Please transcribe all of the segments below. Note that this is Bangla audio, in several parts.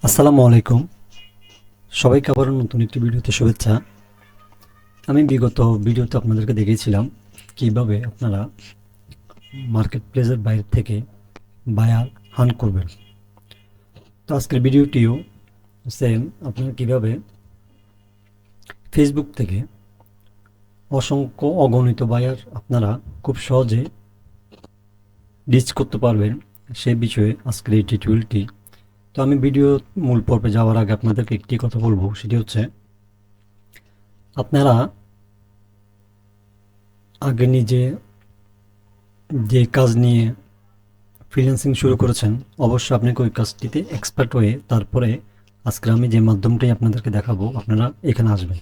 আসসালামু আলাইকুম। সবাইকে আবারও নতুন একটি ভিডিওতে শুভেচ্ছা। আমি বিগত ভিডিওতে আপনাদেরকে দেখিয়েছিলাম কিভাবে আপনারা মার্কেট প্লেসের বাইরে থেকে বায়ার হান্ট করবেন। তো আজকের ভিডিওটিও সেম, আপনারা কিভাবে ফেসবুক থেকে অসংখ্য অগণিত বায়ার আপনারা খুব সহজে রিচ করতে পারবেন সে বিষয়ে আজকের এই টিউটোরিয়ালটি। তো আমি ভিডিও মূল পর্বে যাওয়ার আগে আপনাদেরকে একটি কথা বলবো, সেটি হচ্ছে আপনারা আগে নিজে যে কাজ নিয়ে ফ্রিল্যান্সিং শুরু করেছেন, অবশ্যই আপনাকে ওই কাজটিতে এক্সপার্ট হয়ে তারপরে আজকে আমি যে মাধ্যমটাই আপনাদেরকে দেখাবো আপনারা এখানে আসবেন।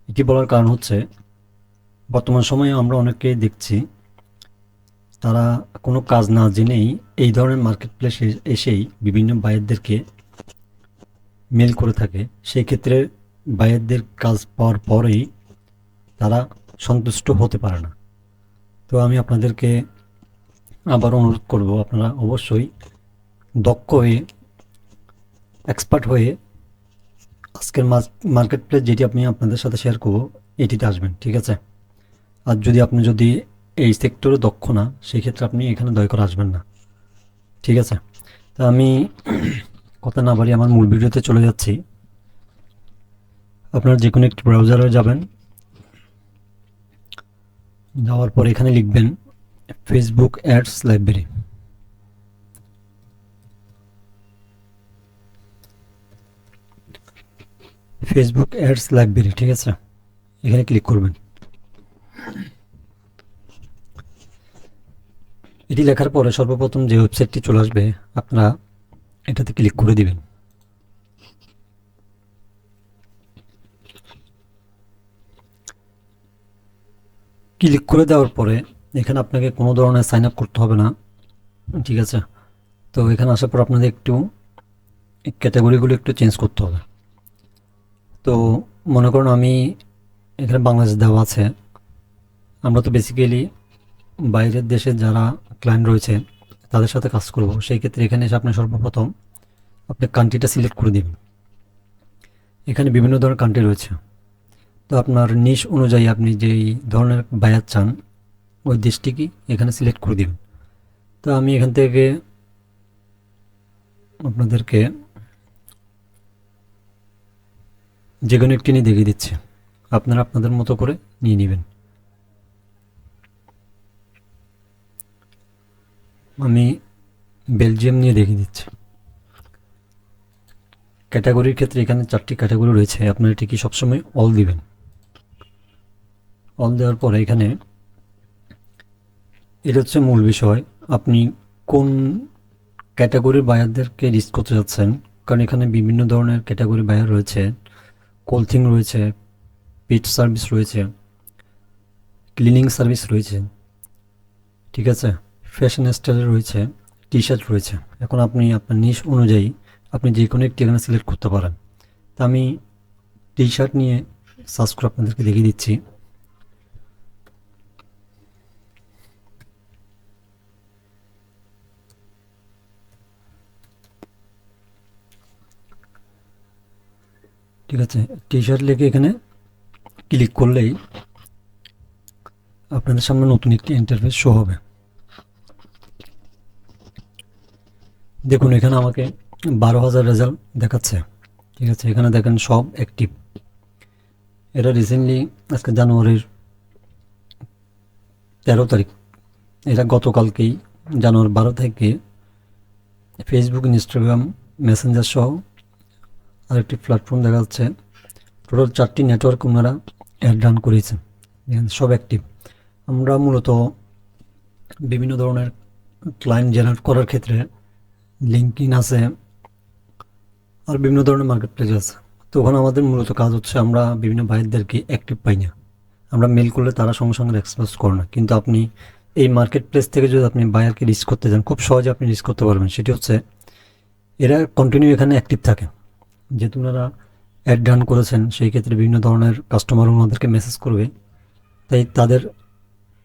এটি বলার কারণ হচ্ছে বর্তমান সময়ে আমরা অনেকেই দেখছি তারা কোনো কাজ না জেনেই এই ধরনের মার্কেট প্লেসে এসেই বিভিন্ন বায়ারদেরকে মেল করে থাকে। সেই ক্ষেত্রে বায়ারদের কাজ পাওয়ার পরেই তারা সন্তুষ্ট হতে পারে না। তো আমি আপনাদেরকে আবার অনুরোধ করব, আপনারা অবশ্যই দক্ষ হয়ে এক্সপার্ট হয়ে আজকের মার্কেট প্লেস যেটি আমি আপনাদের সাথে শেয়ার করব এটিতে আসবেন, ঠিক আছে? আর যদি এই সেক্টরে দক্ষ না, সেই ক্ষেত্রে আপনি এখানে দয়া করে আসবেন না, ঠিক আছে? তা আমি কথা না বাড়িয়ে আমার মূল ভিডিওতে চলে যাচ্ছি। আপনারা যে কোনো একটি ব্রাউজারে যাবেন, যাওয়ার পর এখানে লিখবেন Facebook ads library. Facebook ads library, ঠিক আছে? এখানে ক্লিক করবেন। এটি লেখার পরে সর্বপ্রথম যে ওয়েবসাইটটি চলে আসবে আপনারা এটাতে ক্লিক করে দিবেন। ক্লিক করে দেওয়ার পরে এখানে আপনাকে কোনো ধরনের সাইন আপ করতে হবে না, ঠিক আছে? তো এখানে আসার পর আপনাদের একটু ক্যাটাগরিগুলো একটু চেঞ্জ করতে হবে। তো মনে করুন আমি এখানে বাংলাদেশ দেওয়া আছে, আমরা তো বেসিক্যালি বাইরের দেশে যারা ক্লায়েন্ট রয়েছে তাদের সাথে কাজ করব। সেই ক্ষেত্রে এখানে এসে আপনি সর্বপ্রথম আপনি কান্ট্রিটা সিলেক্ট করে দিবেন। এখানে বিভিন্ন ধরনের কান্ট্রি রয়েছে, তো আপনার নিশ অনুযায়ী আপনি যেই ধরনের বায়ার চান ওই দেশটিকে এখানে সিলেক্ট করে দিবেন। তো আমি এখান থেকে আপনাদেরকে যে কোনো একটি নিয়ে দেখিয়ে দিচ্ছি, আপনারা আপনাদের মতো করে নিয়ে নেবেন। আমি বেলজিয়াম নিয়ে দেখিয়ে দিচ্ছি। ক্যাটাগরির ক্ষেত্রে এখানে 4টি ক্যাটাগরি রয়েছে, আপনারা এটিকে সবসময় অল দিবেন। অল দেওয়ার পরে এখানে এটা হচ্ছে মূল বিষয়, আপনি কোন ক্যাটাগরির বায়ারদেরকে রিচ করতে যাচ্ছেন। কারণ এখানে বিভিন্ন ধরনের ক্যাটাগরি বায়ার রয়েছে, কোল্থিং রয়েছে, পিট সার্ভিস রয়েছে, ক্লিনিং সার্ভিস রয়েছে, ঠিক আছে? ফ্যাশন স্টাইল রয়েছে, টি শার্ট রয়েছে। এখন আপনি আপনার নিশ অনুযায়ী আপনি যে কোনো একটি এখানে সিলেক্ট করতে পারেন। তা আমি টি শার্ট নিয়ে সার্চ করে আপনাদেরকে দেখিয়ে দিচ্ছি। ঠিক আছে, টি শার্ট লিখে এখানে ক্লিক করলেই আপনাদের সামনে নতুন একটি ইন্টারফেস শো হবে। দেখুন এখানে আমাকে 12,000 রেজাল্ট দেখাচ্ছে, ঠিক আছে? এখানে দেখেন সব অ্যাক্টিভ। এটা রিসেন্টলি আজকে জানুয়ারির 13 তারিখ, এটা গতকালকেই জানুয়ারি 12 থেকে ফেসবুক, ইনস্টাগ্রাম, মেসেঞ্জার সহ আরেকটি প্ল্যাটফর্ম দেখা যাচ্ছে। টোটাল 4টি নেটওয়ার্ক ওনারা অ্যাড রান করেছেন, সব অ্যাক্টিভ। আমরা মূলত বিভিন্ন ধরনের ক্লায়েন্ট জেনারেট করার ক্ষেত্রে লিঙ্কইন আছে আর বিভিন্ন ধরনের মার্কেট প্লেস আছে। তো ওখানে আমাদের মূলত কাজ হচ্ছে আমরা বিভিন্ন বাইরদেরকে অ্যাক্টিভ পাই না, আমরা মেল করলে তারা সঙ্গে সঙ্গে রেসপন্স করে না। কিন্তু আপনি এই মার্কেট প্লেস থেকে যদি আপনি বায়ারকে রিচ করতে চান, খুব সহজে আপনি রিচ করতে পারবেন। সেটি হচ্ছে এরা কন্টিনিউ এখানে অ্যাক্টিভ থাকে, যেহেতু ওনারা অ্যাড রান করেছেন সেই ক্ষেত্রে বিভিন্ন ধরনের কাস্টমার ওনাদেরকে মেসেজ করবে, তাই তাদের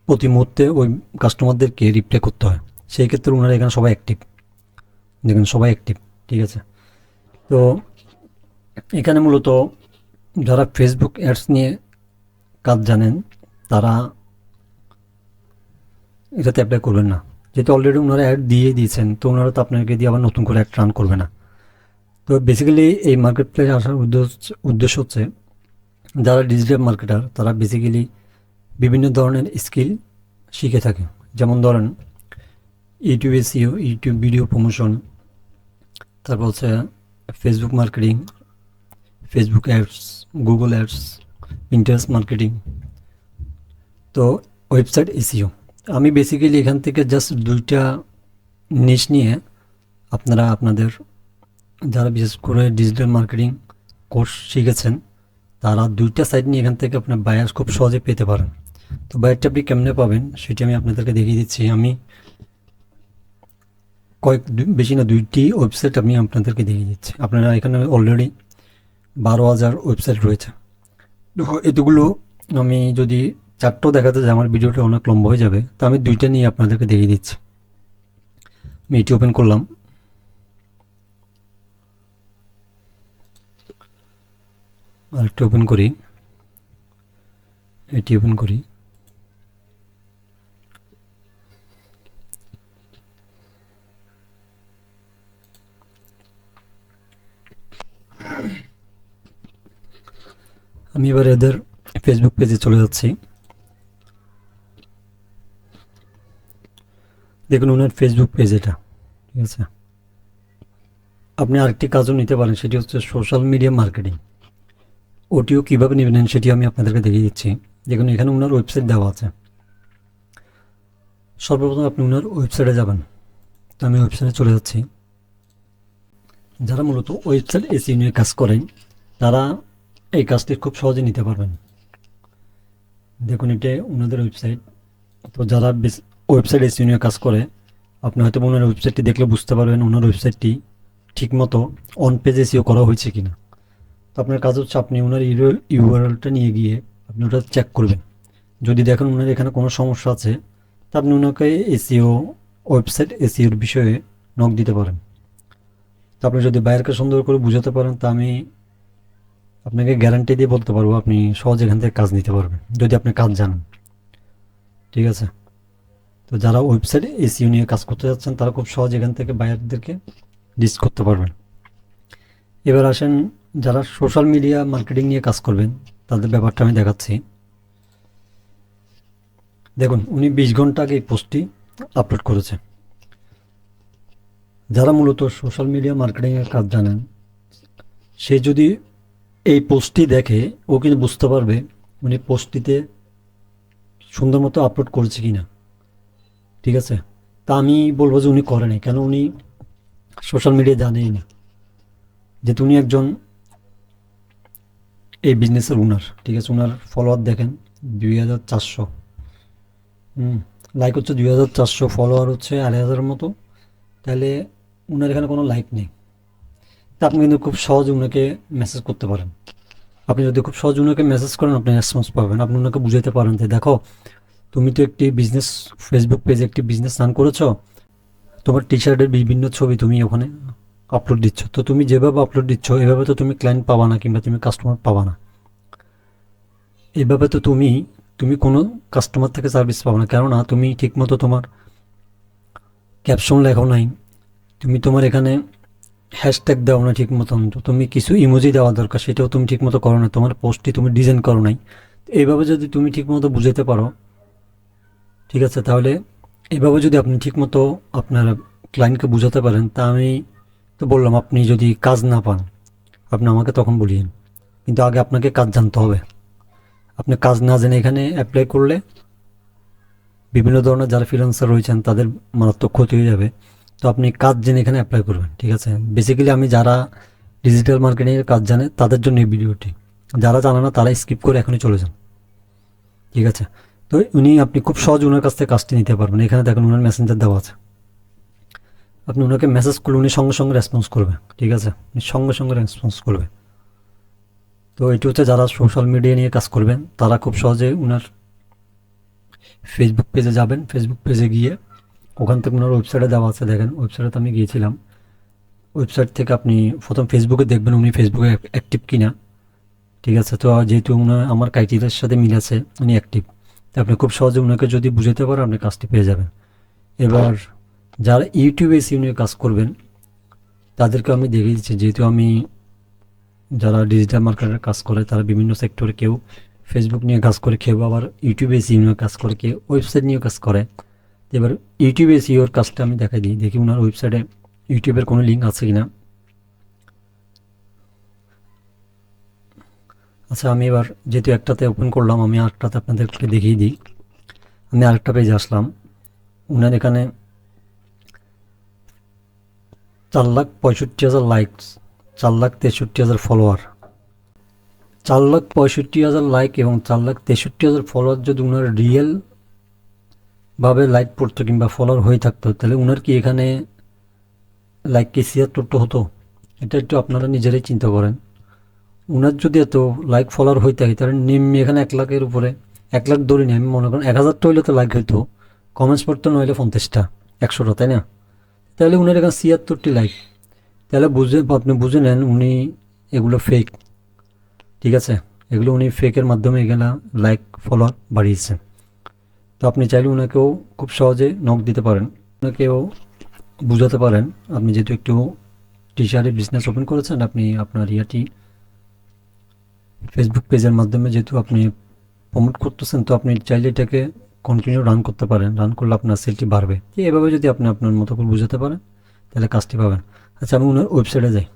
প্রতি মুহূর্তে ওই কাস্টমারদেরকে রিপ্লাই করতে হয়। সেই ক্ষেত্রে ওনারা এখানে সবাই অ্যাক্টিভ, দেখেন সবাই অ্যাক্টিভ, ঠিক আছে? তো এখানে মূলত যারা ফেসবুক অ্যাডস নিয়ে কাজ জানেন তারা এটাতে অ্যাপ্লাই করবেন না, যেহেতু অলরেডি ওনারা অ্যাড দিয়ে দিয়েছেন, তো ওনারা তো আপনাকে দিয়ে আবার নতুন করে অ্যাড রান করবে না। তো বেসিক্যালি এই মার্কেট প্লেসে আসার উদ্দেশ্য হচ্ছে যারা ডিজিটাল মার্কেটার তারা বেসিক্যালি বিভিন্ন ধরনের স্কিল শিখে থাকে। যেমন ধরেন YouTube SEO, YouTube video promotion, তারপর হচ্ছে Facebook marketing, Facebook ads, Google ads, Pinterest marketing, তো ওয়েবসাইট এসইও। আমি বেসিক্যালি এখান থেকে জাস্ট দুইটা নিশ নিয়ে আপনারা আপনাদের যারা বিশেষ করে ডিজিটাল মার্কেটিং কোর্স শিখেছেন তারা দুইটা সাইট নিয়ে এখান থেকে আপনার বায়ার খুব সহজে পেতে পারেন। তো বায়ারটা আপনি কেমনে পাবেন সেটি আমি আপনাদেরকে দেখিয়ে দিচ্ছি। আমি বেশি না 2টি ওয়েবসাইট আমি আপনাদেরকে দেখিয়ে দিচ্ছি। আপনারা এখানে অলরেডি 12,000 ওয়েবসাইট রয়েছে। এতগুলো আমি যদি 4টাও দেখাতে যাই আমার ভিডিওটা অনেক লম্বা হয়ে যাবে, তো আমি 2টা নিয়ে আপনাদেরকে দেখিয়ে দিচ্ছি। আমি এটি ওপেন করলাম, আরেকটা ওপেন করি, এটি ওপেন করি। আমি এবার এদের ফেসবুক পেজে চলে যাচ্ছি। দেখুন ওনার ফেসবুক পেজ এটা, ঠিক আছে। আপনি আরেকটি কাজও নিতে পারেন, সেটি হচ্ছে সোশ্যাল মিডিয়া মার্কেটিং। ওটিও কীভাবে নেবেন সেটি আমি আপনাদেরকে দেখিয়ে দিচ্ছি। দেখুন এখানে ওনার ওয়েবসাইট দেওয়া আছে। সর্বপ্রথম আপনি ওনার ওয়েবসাইটে যাবেন, তো আমি ওয়েবসাইটে চলে যাচ্ছি। যারা মূলত ওয়েবসাইট এসইও নিয়ে কাজ করেন তারা এই কাজটি খুব সহজে নিতে পারবেন। দেখুন এটা ওনাদের ওয়েবসাইট। তো যারা ওয়েবসাইট এসইও নিয়ে কাজ করে আপনি হয়তো ওনার ওয়েবসাইটটি দেখলে বুঝতে পারবেন ওনার ওয়েবসাইটটি ঠিকমতো অন পেজ এসইও করা হয়েছে কিনা। তো আপনার কাজ হচ্ছে আপনি ওনার ইউআরএলটা নিয়ে গিয়ে আপনি ওটা চেক করবেন। যদি দেখেন ওনার এখানে কোনো সমস্যা আছে তা আপনি ওনাকে এসইও ওয়েবসাইট এসইওর বিষয়ে নক দিতে পারেন। তো আপনি যদি বাইরকে সুন্দর করে বুঝাতে পারেন তা আমি আপনাকে গ্যারান্টি দিয়ে বলতে পারবো আপনি সহজে এখান থেকে কাজ নিতে পারবেন যদি আপনি কাজ জানেন, ঠিক আছে। তো যারা ওয়েবসাইট এসইও নিয়ে কাজ করতে যাচ্ছেন তারা খুব সহজ এখান থেকে বায়ারদেরকে ডিস করতে পারবেন। এবার আসেন যারা সোশ্যাল মিডিয়া মার্কেটিং নিয়ে কাজ করবেন তাদের ব্যাপারটা আমি দেখাচ্ছি। দেখুন উনি 20 ঘন্টা আগে এই পোস্টটি আপলোড করেছে। যারা মূলত সোশ্যাল মিডিয়া মার্কেটিংয়ের কাজ জানেন সে যদি এই পোস্টটি দেখে ও কিন্তু বুঝতে পারবে উনি পোস্টটিতে সুন্দর মতো আপলোড করেছে কিনা, ঠিক আছে। তা আমি বলবো যে উনি করেনি, কেন উনি সোশ্যাল মিডিয়া জানেই না, যেহেতু উনি একজন এই বিজনেসের ওনার, ঠিক আছে। ওনার ফলোয়ার দেখেন 2,400, লাইক হচ্ছে 2,400, ফলোয়ার হচ্ছে 2,500 মতো। তাহলে ওনার এখানে কোনো লাইক নেই। তা আপনি কিন্তু খুব সহজে ওনাকে মেসেজ করতে পারেন। আপনি যদি খুব সহজে ওনাকে মেসেজ করেন আপনি রেসপন্স পাবেন। আপনি ওনাকে বুঝাতে পারেন যে দেখো তুমি তো একটি বিজনেস ফেসবুক পেজে একটি বিজনেস রান করেছো, তোমার টি শার্টের বিভিন্ন ছবি তুমি ওখানে আপলোড দিচ্ছ, তো তুমি যেভাবে আপলোড দিচ্ছ এভাবে তো তুমি ক্লায়েন্ট পাবা না কিংবা তুমি কাস্টমার পাবা না। এভাবে তো তুমি তুমি কোনো কাস্টমার থেকে সার্ভিস পাবো না, কেননা তুমি ঠিকমতো তোমার ক্যাপশন লেখো নাই, তুমি তোমার এখানে হ্যাশট্যাগ দাও না ঠিক মতন, তো তুমি কিছু ইমোজি দেওয়া দরকার সেটাও তুমি ঠিকমতো করো না, তোমার পোস্টটি তুমি ডিজাইন করো নাই। এইভাবে যদি তুমি ঠিকমতো বুঝাতে পারো, ঠিক আছে, তাহলে এইভাবে যদি আপনি ঠিকমতো আপনার ক্লায়েন্টকে বুঝাতে পারেন, তা আমি তো বললাম আপনি যদি কাজ না পান আপনি আমাকে তখন বলিয়েন, কিন্তু আগে আপনাকে কাজ জানতে হবে। আপনি কাজ না জেনে এখানে অ্যাপ্লাই করলে বিভিন্ন ধরনের যারা ফ্রিল্যান্সার রয়েছেন তাদের মারাত্মক ক্ষতি হয়ে যাবে। তো আপনি কাজ জেনে এখানে অ্যাপ্লাই করবেন, ঠিক আছে। বেসিক্যালি আমি যারা ডিজিটাল মার্কেটিংয়ের কাজ জানে তাদের জন্য এই ভিডিওটি, যারা জানে না তারা স্কিপ করে এখনই চলে যান, ঠিক আছে। তো আপনি খুব সহজ ওনার কাছ থেকে কাজটি নিতে পারবেন। এখানে দেখেন ওনার মেসেঞ্জার দেওয়া আছে, আপনি ওনাকে মেসেজ করলে উনি সঙ্গে সঙ্গে রেসপন্স করবে, ঠিক আছে, উনি সঙ্গে সঙ্গে রেসপন্স করবে। তো এটি হচ্ছে যারা সোশ্যাল মিডিয়া নিয়ে কাজ করবেন তারা খুব সহজে ওনার ফেসবুক পেজে যাবেন, ফেসবুক পেজে গিয়ে ওখান থেকে ওনার ওয়েবসাইটে দেওয়া আছে, দেখেন ওয়েবসাইটে আমি গিয়েছিলাম। ওয়েবসাইট থেকে আপনি প্রথম ফেসবুকে দেখবেন উনি ফেসবুকে অ্যাক্টিভ কিনা। ঠিক আছে, তো যেহেতু আমার ক্রাইটেরিয়ার সাথে মিল আছে, উনি অ্যাক্টিভ, তো আপনি খুব সহজে ওনাকে যদি বুঝাতে পারেন আপনি কাজটি পেয়ে যাবেন। এবার যারা ইউটিউবে এসিও নিয়ে কাজ করবেন তাদেরকে আমি দেখিয়ে দিচ্ছি, যেহেতু আমি যারা ডিজিটাল মার্কেটের কাজ করে তারা বিভিন্ন সেক্টরে, কেউ ফেসবুক নিয়ে কাজ করে, কেউ আবার ইউটিউবে এসিও নিয়ে কাজ করে, কেউ ওয়েবসাইট নিয়ে কাজ করে। এবার ইউটিউবে এসিওর কাজটা আমি দেখাই দিই, দেখি ওনার ওয়েবসাইটে ইউটিউবের কোনো লিঙ্ক আছে কিনা। আচ্ছা, আমি এবার যেহেতু একটাতে ওপেন করলাম, আমি আরেকটাতে আপনাদেরকে দেখিয়ে দিই। আমি আরেকটা পেজে আসলাম, ওনার এখানে 4,65,000 লাইকস, 4,63,000 ফলোয়ার। 4,65,000 লাইক এবং 4,63,000 ফলোয়ার যদি ওনার রিয়েল ভাবে লাইক পড়তো কিংবা ফলোয়ার হয়ে থাকতো, তাহলে ওনার কি এখানে লাইক কি 76টা হতো? এটা একটু আপনারা নিজেরাই চিন্তা করেন। ওনার যদি এত লাইক ফলোয়ার হয়ে থাকে, তাহলে নিম্ন এখানে 1 লাখের উপরে, 1 লাখ ধরে নিই আমি, মনে করেন 1,000টা হইলে তো লাইক হইতো, কমেন্টস পড়তো নইলে 50টা, 100টা, তাই না? তাহলে উনার এখানে 76টি লাইক, তাহলে আপনি বুঝে নেন উনি এগুলো ফেক। ঠিক আছে, এগুলো উনি ফেকের মাধ্যমে এগুলা লাইক ফলোয়ার বাড়িয়েছেন। তো আপনি চাইলে ওনাকেও খুব সহজে নক দিতে পারেন, ওনাকেও বুঝাতে পারেন। আপনি যেহেতু একটু টি শার্টের বিজনেস ওপেন করেছেন, আপনি আপনার ইয়াটি ফেসবুক পেজের মাধ্যমে যেহেতু আপনি প্রমোট করতেছেন, তো আপনি চাইলে এটাকে কন্টিনিউ রান করতে পারেন। রান করলে আপনার সেলটি বাড়বে। এভাবে যদি আপনি আপনার মতো করে বুঝাতে পারেন তাহলে কাজটি পাবেন। আচ্ছা, আমি ওনার ওয়েবসাইটে যাই।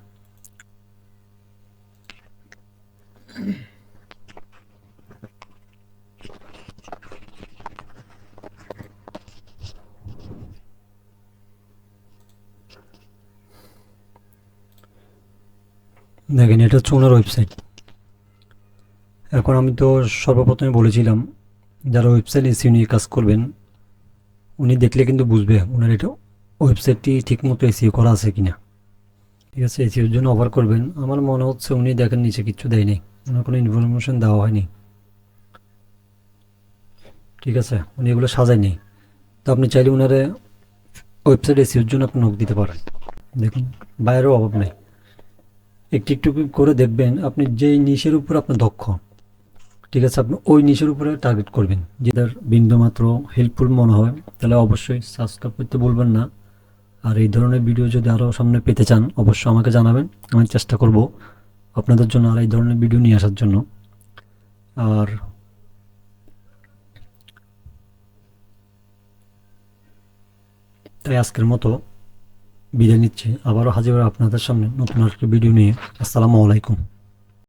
দেখেন, এটা হচ্ছে ওনার ওয়েবসাইট। এখন আমি তো সর্বপ্রথমে বলেছিলাম যারা ওয়েবসাইট এসিও নিয়ে কাজ করবেন উনি দেখলে কিন্তু বুঝবে ওনার এটা ওয়েবসাইটটি ঠিকমতো এসিও করা আছে কিনা। ঠিক আছে, এসিওর জন্য অফার করবেন। আমার মনে হচ্ছে উনি দেখেন নিচে কিচ্ছু দেয়নি, ওনার কোনো ইনফরমেশন দেওয়া হয়নি। ঠিক আছে, উনি এগুলো সাজায়নি। তো আপনি চাইলে ওনারে ওয়েবসাইট এসিওর জন্য আপনি নক দিতে পারেন। দেখুন, বাইরেও অভাব নেই। একটু একটু করে দেখবেন আপনি যেই নিশের উপর আপনার দক্ষ, ঠিক আছে, আপনি ওই নিশের উপরে টার্গেট করবেন। যেটার বিন্দুমাত্র হেল্পফুল মনে হয় তাহলে অবশ্যই সাবস্ক্রাইব করতে বলবেন না। আর এই ধরনের ভিডিও যদি আরও সামনে পেতে চান অবশ্যই আমাকে জানাবেন, আমি চেষ্টা করব আপনাদের জন্য আর এই ধরনের ভিডিও নিয়ে আসার জন্য। আর তাই আজকের মতো বিদায় নিচ্ছি, আবারও হাজির হবো আপনাদের সামনে নতুন আরেকটি ভিডিও নিয়ে। আসসালামু আলাইকুম।